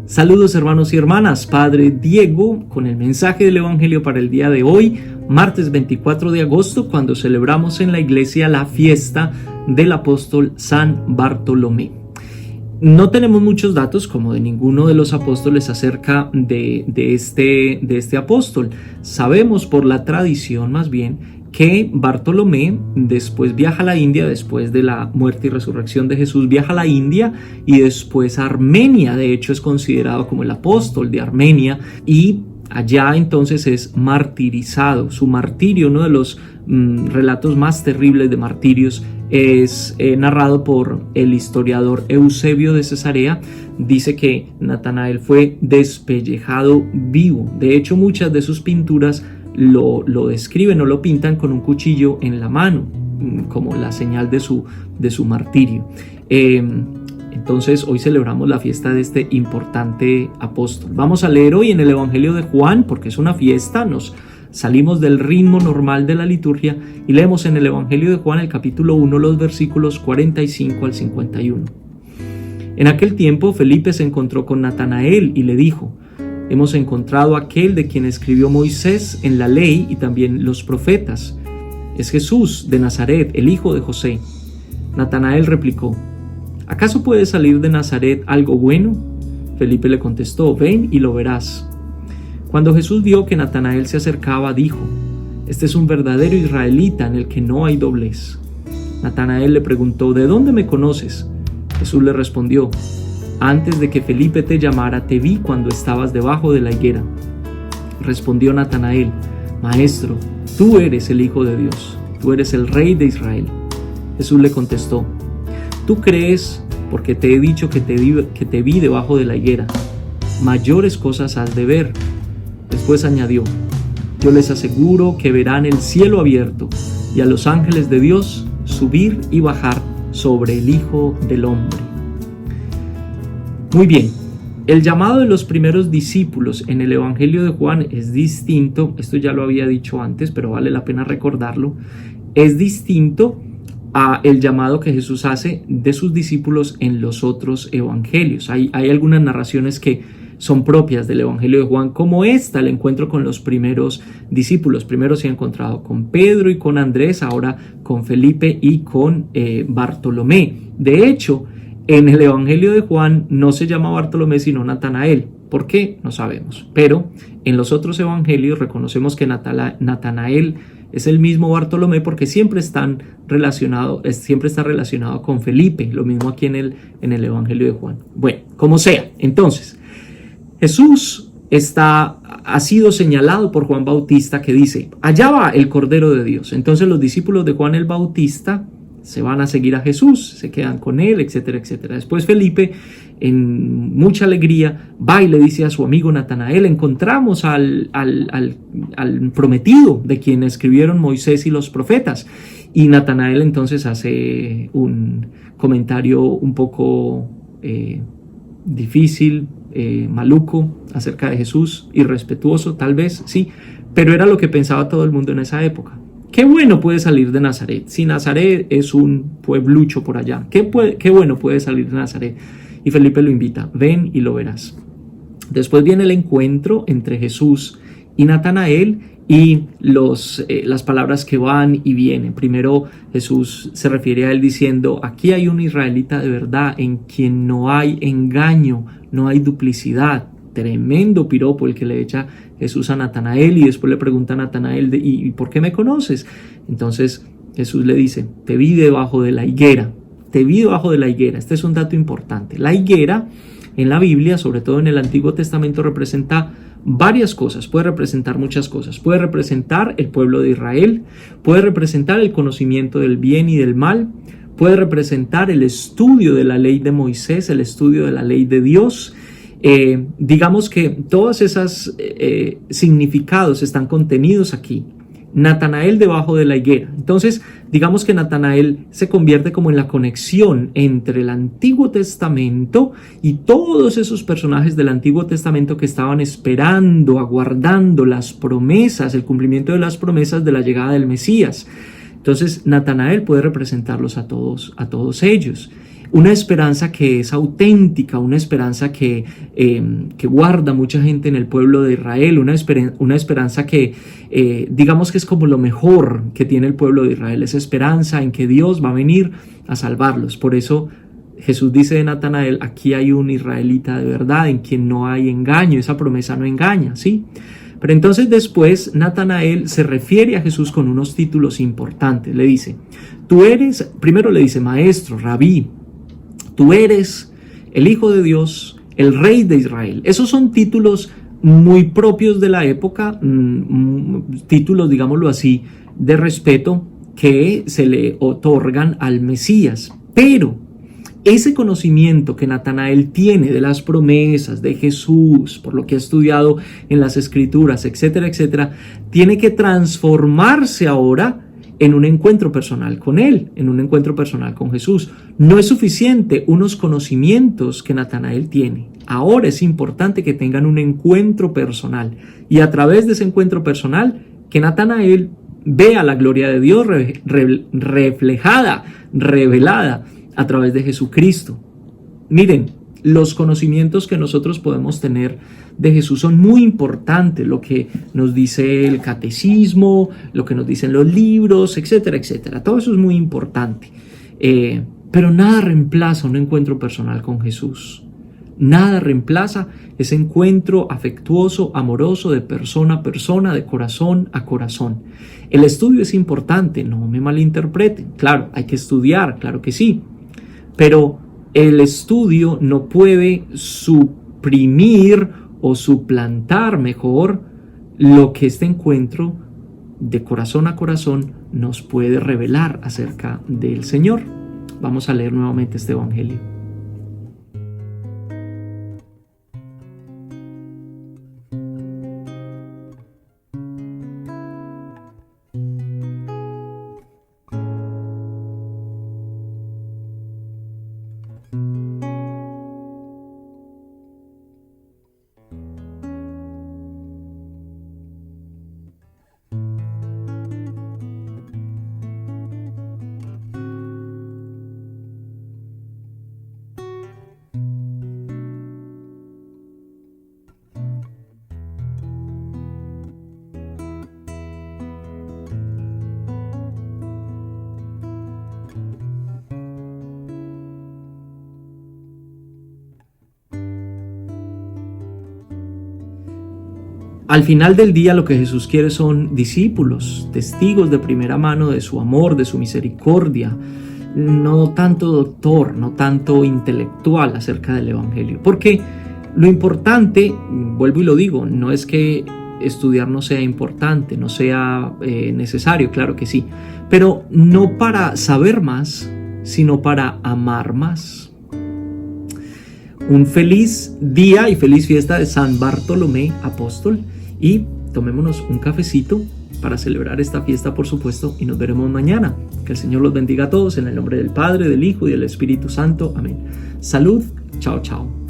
Saludos hermanos y hermanas, Padre Diego con el mensaje del Evangelio para el día de hoy, martes 24 de agosto, cuando celebramos en la iglesia la fiesta del apóstol San Bartolomé. No tenemos muchos datos, como de ninguno de los apóstoles, acerca de este apóstol. Sabemos por la tradición más bien que Bartolomé después viaja a la India, después de la muerte y resurrección de Jesús, viaja a la India y después a Armenia. De hecho, es considerado como el apóstol de Armenia y allá entonces es martirizado. Su martirio, uno de los relatos más terribles de martirios, es narrado por el historiador Eusebio de Cesarea. Dice que Natanael fue despellejado vivo. De hecho, muchas de sus pinturas lo describen o lo pintan con un cuchillo en la mano, como la señal de su martirio. Entonces hoy celebramos la fiesta de este importante apóstol. Vamos a leer hoy en el Evangelio de Juan, porque es una fiesta, nos salimos del ritmo normal de la liturgia y leemos en el Evangelio de Juan el capítulo 1, los versículos 45 al 51. En aquel tiempo Felipe se encontró con Natanael y le dijo: hemos encontrado a aquel de quien escribió Moisés en la ley y también los profetas. Es Jesús de Nazaret, el hijo de José. Natanael replicó: ¿acaso puede salir de Nazaret algo bueno? Felipe le contestó: ven y lo verás. Cuando Jesús vio que Natanael se acercaba, dijo: este es un verdadero israelita en el que no hay doblez. Natanael le preguntó: ¿de dónde me conoces? Jesús le respondió: antes de que Felipe te llamara, te vi cuando estabas debajo de la higuera. Respondió Natanael: Maestro, tú eres el Hijo de Dios, tú eres el Rey de Israel. Jesús le contestó: tú crees porque te he dicho que te vi debajo de la higuera. Mayores cosas has de ver. Después añadió: yo les aseguro que verán el cielo abierto y a los ángeles de Dios subir y bajar sobre el Hijo del Hombre. Muy bien, el llamado de los primeros discípulos en el Evangelio de Juan es distinto, esto ya lo había dicho antes, pero vale la pena recordarlo, es distinto a el llamado que Jesús hace de sus discípulos en los otros evangelios. Hay algunas narraciones que son propias del Evangelio de Juan, como esta, el encuentro con los primeros discípulos. Primero se ha encontrado con Pedro y con Andrés, ahora con Felipe y con Bartolomé. De hecho, en el Evangelio de Juan no se llama Bartolomé sino Natanael. ¿Por qué? No sabemos. Pero en los otros evangelios reconocemos que Natanael es el mismo Bartolomé porque siempre está relacionado con Felipe. Lo mismo aquí en el Evangelio de Juan. Bueno, como sea. Entonces, Jesús ha sido señalado por Juan Bautista, que dice: allá va el Cordero de Dios. Entonces los discípulos de Juan el Bautista se van a seguir a Jesús, se quedan con él, etcétera, etcétera. Después Felipe, en mucha alegría, va y le dice a su amigo Natanael: encontramos al prometido de quien escribieron Moisés y los profetas. Y Natanael entonces hace un comentario un poco difícil, maluco acerca de Jesús, irrespetuoso tal vez, sí, pero era lo que pensaba todo el mundo en esa época. ¿Qué bueno puede salir de Nazaret? Si Nazaret es un pueblucho por allá, ¿qué bueno puede salir de Nazaret? Y Felipe lo invita: ven y lo verás. Después viene el encuentro entre Jesús y Natanael y las palabras que van y vienen. Primero Jesús se refiere a él diciendo: aquí hay un israelita de verdad en quien no hay engaño, no hay duplicidad. Tremendo piropo el que le echa Jesús a Natanael, y después le pregunta a Natanael: ¿y por qué me conoces? Entonces Jesús le dice: te vi debajo de la higuera, te vi debajo de la higuera. Este es un dato importante. La higuera en la Biblia, sobre todo en el Antiguo Testamento, representa varias cosas, puede representar muchas cosas. Puede representar el pueblo de Israel, puede representar el conocimiento del bien y del mal, puede representar el estudio de la ley de Moisés, el estudio de la ley de Dios. Digamos que todos esos significados están contenidos aquí. Natanael debajo de la higuera. Entonces, digamos que Natanael se convierte como en la conexión entre el Antiguo Testamento y todos esos personajes del Antiguo Testamento que estaban esperando, aguardando las promesas, el cumplimiento de las promesas de la llegada del Mesías. Entonces, Natanael puede representarlos a todos ellos. una esperanza que es auténtica, una esperanza que guarda mucha gente en el pueblo de Israel, una esperanza que digamos que es como lo mejor que tiene el pueblo de Israel, esa esperanza en que Dios va a venir a salvarlos. Por eso Jesús dice de Natanael, aquí hay un israelita de verdad en quien no hay engaño, esa promesa no engaña, ¿sí? Pero entonces después Natanael se refiere a Jesús con unos títulos importantes. Le dice, primero le dice maestro, rabí, tú eres el Hijo de Dios, el Rey de Israel. Esos son títulos muy propios de la época, títulos, digámoslo así, de respeto que se le otorgan al Mesías. Pero ese conocimiento que Natanael tiene de las promesas de Jesús, por lo que ha estudiado en las Escrituras, etcétera, etcétera, tiene que transformarse ahora en un encuentro personal con Él, en un encuentro personal con Jesús. No es suficiente unos conocimientos que Natanael tiene. Ahora es importante que tengan un encuentro personal y a través de ese encuentro personal que Natanael vea la gloria de Dios reflejada, revelada a través de Jesucristo. Miren, los conocimientos que nosotros podemos tener de Jesús son muy importantes, lo que nos dice el catecismo, lo que nos dicen los libros, etcétera, etcétera. Todo eso es muy importante. Pero nada reemplaza un encuentro personal con Jesús. Nada reemplaza ese encuentro afectuoso, amoroso, de persona a persona, de corazón a corazón. El estudio es importante, no me malinterpreten. Claro, hay que estudiar, claro que sí. Pero el estudio no puede suprimir o suplantar mejor lo que este encuentro de corazón a corazón nos puede revelar acerca del Señor. Vamos a leer nuevamente este evangelio. Al final del día lo que Jesús quiere son discípulos, testigos de primera mano de su amor, de su misericordia, no tanto doctor, no tanto intelectual acerca del Evangelio. Porque lo importante, vuelvo y lo digo, no es que estudiar no sea importante, no sea necesario, claro que sí, pero no para saber más, sino para amar más. Un feliz día y feliz fiesta de San Bartolomé Apóstol y tomémonos un cafecito para celebrar esta fiesta, por supuesto, y nos veremos mañana. Que el Señor los bendiga a todos en el nombre del Padre, del Hijo y del Espíritu Santo. Amén. Salud. Chao, chao.